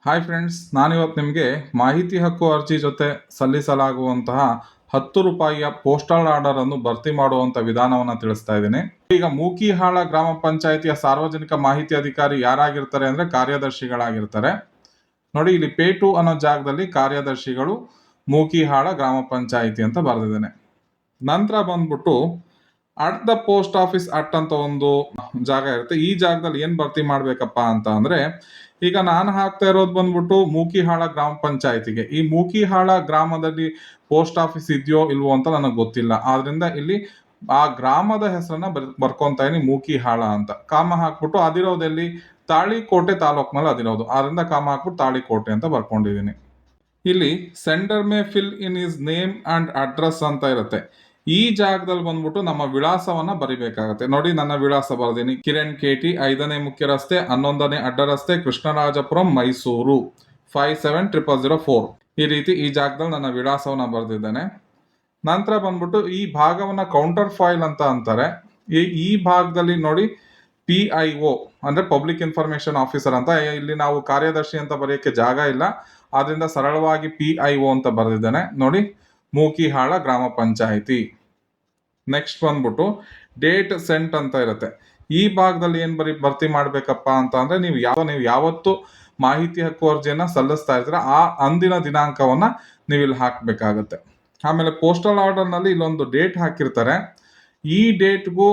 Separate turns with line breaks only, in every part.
Hi friends, ನಾನಿವತ್ತು ನಿಮಗೆ ಮಾಹಿತಿ ಹಕ್ಕು ಅರ್ಜಿ ಜೊತೆ ಸಲ್ಲಿಸಲಾಗುವಂತಹ 10 ರೂಪಾಯಿಯ ಪೋಸ್ಟಲ್ ಆರ್ಡರ್ ಅನ್ನು ಭರ್ತಿ ಮಾಡುವಂಥ ವಿಧಾನವನ್ನು ತಿಳಿಸ್ತಾ ಇದ್ದೀನಿ. ಈಗ ಮೂಕಿಹಾಳ ಗ್ರಾಮ ಪಂಚಾಯಿತಿಯ ಸಾರ್ವಜನಿಕ ಮಾಹಿತಿ ಅಧಿಕಾರಿ ಯಾರಾಗಿರ್ತಾರೆ ಅಂದರೆ ಕಾರ್ಯದರ್ಶಿಗಳಾಗಿರ್ತಾರೆ. ನೋಡಿ, ಇಲ್ಲಿ ಪೇಟು ಅನ್ನೋ ಜಾಗದಲ್ಲಿ ಕಾರ್ಯದರ್ಶಿಗಳು ಮೂಕಿಹಾಳ ಗ್ರಾಮ ಪಂಚಾಯಿತಿ ಅಂತ ಬರೆದಿದ್ದೇನೆ. ನಂತರ ಬಂದ್ಬಿಟ್ಟು at the post office at ಅಂತ ಒಂದು ಜಾಗ ಇರುತ್ತೆ. ಈ ಜಾಗದಲ್ಲಿ ಏನು ಭರ್ತಿ ಮಾಡಬೇಕಪ್ಪ ಅಂತ ಅಂದರೆ, ಈಗ ನಾನು ಹಾಕ್ತಾ ಇರೋದು ಬಂದ್ಬಿಟ್ಟು ಮೂಕಿಹಾಳ ಗ್ರಾಮ ಪಂಚಾಯಿತಿಗೆ. ಈ ಮೂಕಿಹಾಳ ಗ್ರಾಮದಲ್ಲಿ ಪೋಸ್ಟ್ ಆಫೀಸ್ ಇದೆಯೋ ಇಲ್ವೋ ಅಂತ ನನಗೆ ಗೊತ್ತಿಲ್ಲ. ಆದ್ರಿಂದ ಇಲ್ಲಿ ಆ ಗ್ರಾಮದ ಹೆಸರನ್ನ ಬರ್ಕೊಂತ ಇದೀನಿ, ಮೂಕಿಹಾಳ ಅಂತ. ಕಾಮ ಹಾಕ್ಬಿಟ್ಟು ಅದಿರೋದಲ್ಲಿ ತಾಳಿಕೋಟೆ ತಾಲೂಕ್ನಲ್ಲಿ ಅದಿರೋದು, ಆದ್ರಿಂದ ಕಾಮ ಹಾಕ್ಬಿಟ್ಟು ತಾಳಿಕೋಟೆ ಅಂತ ಬರ್ಕೊಂಡಿದ್ದೀನಿ. ಇಲ್ಲಿ sender May fill in is name and address ಅಂತ ಇರುತ್ತೆ. ಈ ಜಾಗದಲ್ಲಿ ಬಂದ್ಬಿಟ್ಟು ನಮ್ಮ ವಿಳಾಸವನ್ನ ಬರಿಬೇಕಾಗತ್ತೆ. ನೋಡಿ, ನನ್ನ ವಿಳಾಸ ಬರ್ದೀನಿ. ಕಿರಣ್ KT, 5ನೇ ಮುಖ್ಯ ರಸ್ತೆ, 11ನೇ ಅಡ್ಡ ರಸ್ತೆ, ಕೃಷ್ಣರಾಜಪುರಂ, ಮೈಸೂರು 570004. ಈ ರೀತಿ ಈ ಜಾಗದಲ್ಲಿ ನನ್ನ ವಿಳಾಸವನ್ನ ಬರೆದಿದ್ದೇನೆ. ನಂತರ ಬಂದ್ಬಿಟ್ಟು ಈ ಭಾಗವನ್ನ ಕೌಂಟರ್ ಫೈಲ್ ಅಂತ ಅಂತಾರೆ. ಈ ಭಾಗದಲ್ಲಿ ನೋಡಿ PIO ಅಂದ್ರೆ ಪಬ್ಲಿಕ್ ಇನ್ಫಾರ್ಮೇಶನ್ ಆಫೀಸರ್ ಅಂತ. ಇಲ್ಲಿ ನಾವು ಕಾರ್ಯದರ್ಶಿ ಅಂತ ಬರೆಯಕ್ಕೆ ಜಾಗ ಇಲ್ಲ, ಆದ್ರಿಂದ ಸರಳವಾಗಿ PIO ಅಂತ ಬರೆದಿದ್ದೇನೆ. ನೋಡಿ, ಮೂಕಿಹಾಳ ಗ್ರಾಮ ಪಂಚಾಯಿತಿ. ನೆಕ್ಸ್ಟ್ ಬಂದ್ಬಿಟ್ಟು ಡೇಟ್ ಸೆಂಟ್ ಅಂತ ಇರುತ್ತೆ. ಈ ಭಾಗದಲ್ಲಿ ಏನ್ ಭರ್ತಿ ಮಾಡ್ಬೇಕಪ್ಪ ಅಂತ ಅಂದ್ರೆ, ನೀವು ಯಾವತ್ತು ಮಾಹಿತಿ ಹಕ್ಕು ಅರ್ಜಿಯನ್ನ ಸಲ್ಲಿಸ್ತಾ ಇರ್ತೀರ ಆ ಅಂದಿನ ದಿನಾಂಕವನ್ನ ನೀವು ಇಲ್ಲಿ ಹಾಕ್ಬೇಕಾಗತ್ತೆ. ಆಮೇಲೆ ಪೋಸ್ಟಲ್ ಆರ್ಡರ್ ನಲ್ಲಿ ಇಲ್ಲೊಂದು ಡೇಟ್ ಹಾಕಿರ್ತಾರೆ. ಈ ಡೇಟ್ಗೂ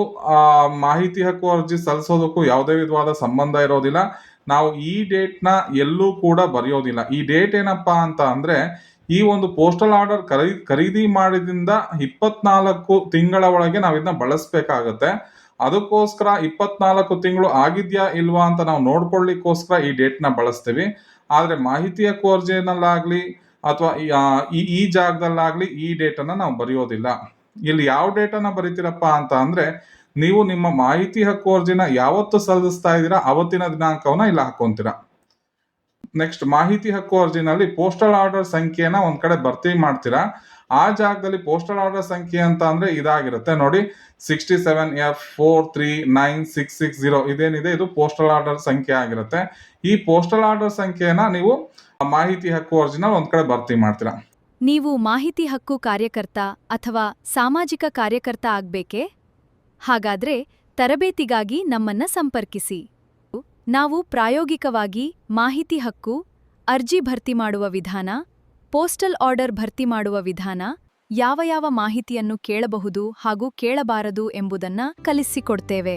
ಮಾಹಿತಿ ಹಕ್ಕು ಅರ್ಜಿ ಸಲ್ಲಿಸೋದಕ್ಕೂ ಯಾವುದೇ ವಿಧವಾದ ಸಂಬಂಧ ಇರೋದಿಲ್ಲ. ನಾವು ಈ ಡೇಟ್ನ ಎಲ್ಲೂ ಕೂಡ ಬರೆಯೋದಿಲ್ಲ. ಈ ಡೇಟ್ ಏನಪ್ಪಾ ಅಂತ ಅಂದ್ರೆ, ಈ ಒಂದು ಪೋಸ್ಟಲ್ ಆರ್ಡರ್ ಖರೀದಿ ಮಾಡಿದಿಂದ 24 ತಿಂಗಳ ಒಳಗೆ ನಾವು ಇದನ್ನ ಬಳಸಬೇಕಾಗತ್ತೆ. ಅದಕ್ಕೋಸ್ಕರ 24 ತಿಂಗಳು ಆಗಿದ್ಯಾ ಇಲ್ವಾ ಅಂತ ನಾವು ನೋಡ್ಕೊಳ್ಳಿಕ್ಕೋಸ್ಕರ ಈ ಡೇಟ್ನ ಬಳಸ್ತೀವಿ. ಆದ್ರೆ ಮಾಹಿತಿ ಹಕ್ಕು ಅರ್ಜಿನಲ್ಲಾಗ್ಲಿ ಅಥವಾ ಈ ಜಾಗದಲ್ಲಾಗ್ಲಿ ಈ ಡೇಟನ್ನ ನಾವು ಬರೆಯೋದಿಲ್ಲ. ಇಲ್ಲಿ ಯಾವ ಡೇಟನ್ನ ಬರೀತೀರಪ್ಪ ಅಂತ ಅಂದ್ರೆ, ನೀವು ನಿಮ್ಮ ಮಾಹಿತಿ ಹಕ್ಕು ಅರ್ಜಿನ ಯಾವತ್ತು ಸಲ್ಲಿಸ್ತಾ ಇದ್ದೀರಾ ಅವತ್ತಿನ ದಿನಾಂಕವನ್ನ ಇಲ್ಲಿ ಹಾಕೊಂತೀರಾ. ನೆಕ್ಸ್ಟ್, ಮಾಹಿತಿ ಹಕ್ಕು ಅರ್ಜಿನಲ್ಲಿ ಪೋಸ್ಟಲ್ ಆರ್ಡರ್ ಸಂಖ್ಯೆನ ಒಂದ್ ಕಡೆ ಭರ್ತಿ ಮಾಡ್ತೀರಾ. ಆ ಜಾಗದಲ್ಲಿ ಪೋಸ್ಟಲ್ ಆರ್ಡರ್ ಸಂಖ್ಯೆ ಅಂತ ಅಂದ್ರೆ ಇದಾಗಿರುತ್ತೆ. ನೋಡಿ, 67F43960 ಇದೇನಿದೆ ಇದು ಪೋಸ್ಟಲ್ ಆರ್ಡರ್ ಸಂಖ್ಯೆ ಆಗಿರುತ್ತೆ. ಈ ಪೋಸ್ಟಲ್ ಆರ್ಡರ್ ಸಂಖ್ಯೆನ ನೀವು ಮಾಹಿತಿ ಹಕ್ಕು ಅರ್ಜಿನ ಒಂದ್ ಕಡೆ ಭರ್ತಿ ಮಾಡ್ತೀರಾ.
ನೀವು ಮಾಹಿತಿ ಹಕ್ಕು ಕಾರ್ಯಕರ್ತ ಅಥವಾ ಸಾಮಾಜಿಕ ಕಾರ್ಯಕರ್ತ ಆಗ್ಬೇಕೇ? ಹಾಗಾದ್ರೆ ತರಬೇತಿಗಾಗಿ ನಮ್ಮನ್ನ ಸಂಪರ್ಕಿಸಿ. ನಾವು ಪ್ರಾಯೋಗಿಕವಾಗಿ ಮಾಹಿತಿ ಹಕ್ಕು ಅರ್ಜಿ ಭರ್ತಿ ಮಾಡುವ ವಿಧಾನ, ಪೋಸ್ಟಲ್ ಆರ್ಡರ್ ಭರ್ತಿ ಮಾಡುವ ವಿಧಾನ, ಯಾವ ಮಾಹಿತಿಯನ್ನು ಕೇಳಬಹುದು ಹಾಗೂ ಕೇಳಬಾರದು ಎಂಬುದನ್ನ ಕಲಿಸಿಕೊಡ್ತೇವೆ.